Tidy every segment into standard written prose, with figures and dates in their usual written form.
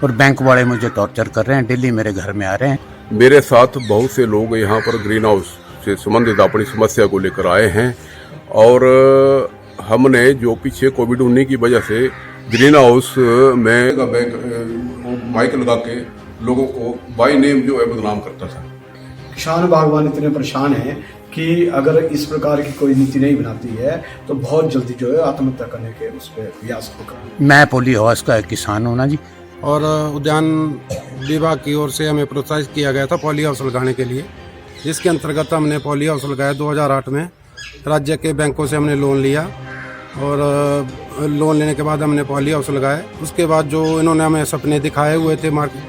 और बैंक वाले मुझे टॉर्चर कर रहे हैं, डेली मेरे घर में आ रहे हैं। मेरे साथ बहुत से लोग यहाँ पर ग्रीन हाउस से संबंधित अपनी समस्या को लेकर आए हैं और हमने जो पीछे कोविड-19 की वजह से ग्रीन हाउस में माइक लगा के लोगों को बाय नेम जो है बदनाम करता था। किसान बागवान इतने परेशान हैं कि अगर इस प्रकार की कोई नीति नहीं बनाती है तो बहुत जल्दी जो है आत्महत्या करने के उस पर प्रयास होगा। मैं पॉली हाउस का एक किसान हूँ ना जी। और उद्यान विभाग की ओर से हमें प्रोत्साहित किया गया था पॉली हाउस लगाने के लिए, जिसके अंतर्गत हमने पॉली हाउस लगाया। 2008 में राज्य के बैंकों से हमने लोन लिया और लोन लेने के बाद हमने पॉली हाउस लगाए। उसके बाद जो इन्होंने हमें सपने दिखाए हुए थे मार्केट,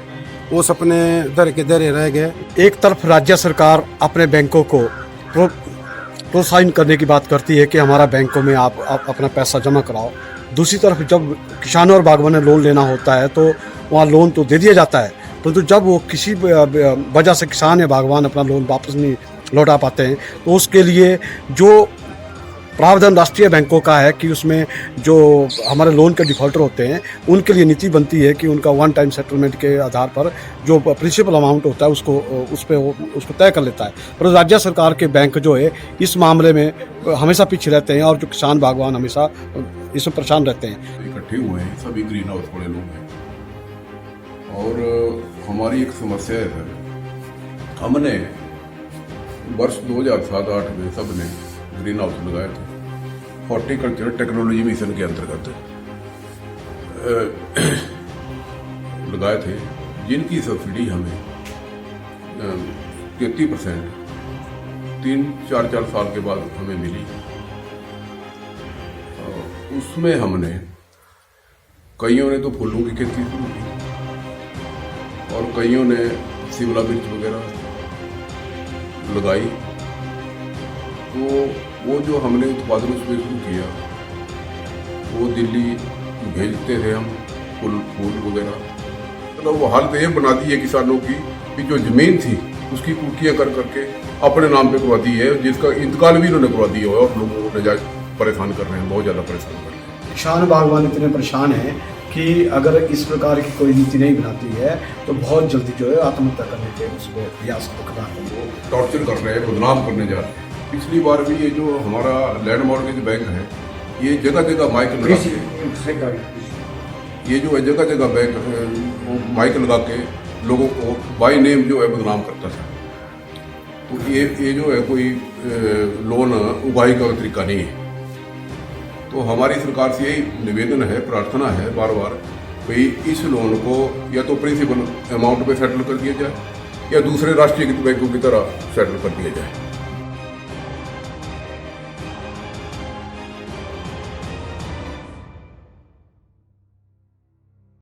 वो सपने धरे के धरे रह गए। एक तरफ राज्य सरकार अपने बैंकों को प्रोत्साहन करने की बात करती है कि हमारा बैंकों में आप अपना पैसा जमा कराओ, दूसरी तरफ जब किसानों और बागवानों ने लोन लेना होता है तो वहाँ लोन तो दे दिया जाता है, परंतु जब वो किसी वजह से किसान या बागवान अपना लोन वापस नहीं लौटा पाते हैं तो उसके लिए जो प्रावधान राष्ट्रीय बैंकों का है कि उसमें जो हमारे लोन के डिफॉल्टर होते हैं उनके लिए नीति बनती है कि उनका वन टाइम सेटलमेंट के आधार पर जो प्रिंसिपल अमाउंट होता है उसको तय कर लेता है। पर राज्य सरकार के बैंक जो है इस मामले में हमेशा पीछे रहते हैं और जो किसान बागवान हमेशा इसमें परेशान रहते हैं। इकट्ठे हुए हैं सभी ग्रीन हाउस वाले लोग हैं और हमारी एक समस्या है सर, हमने वर्ष 2007-8 में सबने ग्रीन हाउस लगाए थे हॉर्टिकल्चर टेक्नोलॉजी मिशन के अंतर्गत लगाए थे, जिनकी सब्सिडी हमें 33% 3-4 साल के बाद हमें मिली। उसमें हमने कईयों ने तो फूलों की खेती शुरू की और कईयों ने शिमला मिर्च वगैरह लगाई। तो वो जो हमने उत्पादन उसमें शुरू किया वो दिल्ली भेजते थे हम फूल वगैरह। मतलब वो हालत ये बना दी है किसानों की कि जो ज़मीन थी उसकी कुर्कियाँ कर करके अपने नाम पे करवा दी है, जिसका इंतकाल भी इन्होंने करवा दिया और लोगों को नजायज परेशान कर रहे हैं, बहुत ज़्यादा परेशान कर रहे हैं। किसान बागवान इतने परेशान हैं कि अगर इस प्रकार की कोई नीति नहीं बनाती है तो बहुत जल्दी जो है आत्महत्या करने के उस पर प्रयास होगा। वो टॉर्चर कर रहे हैं, बदनाम करने जा रहे हैं। पिछली बार भी ये जो हमारा लैंड मॉर्गेज बैंक है ये जगह जगह माइक लगा के, ये जो है जगह जगह बैंक माइक लगा के लोगों को बाय नेम जो है बदनाम करता था। तो ये जो है कोई लोन उगाही का तरीका नहीं है। तो हमारी सरकार से यही निवेदन है, प्रार्थना है बार बार भाई इस लोन को या तो प्रिंसिपल अमाउंट पे सेटल कर दिया जाए या दूसरे राष्ट्रीय बैंकों की तरह सेटल कर दिया जाए।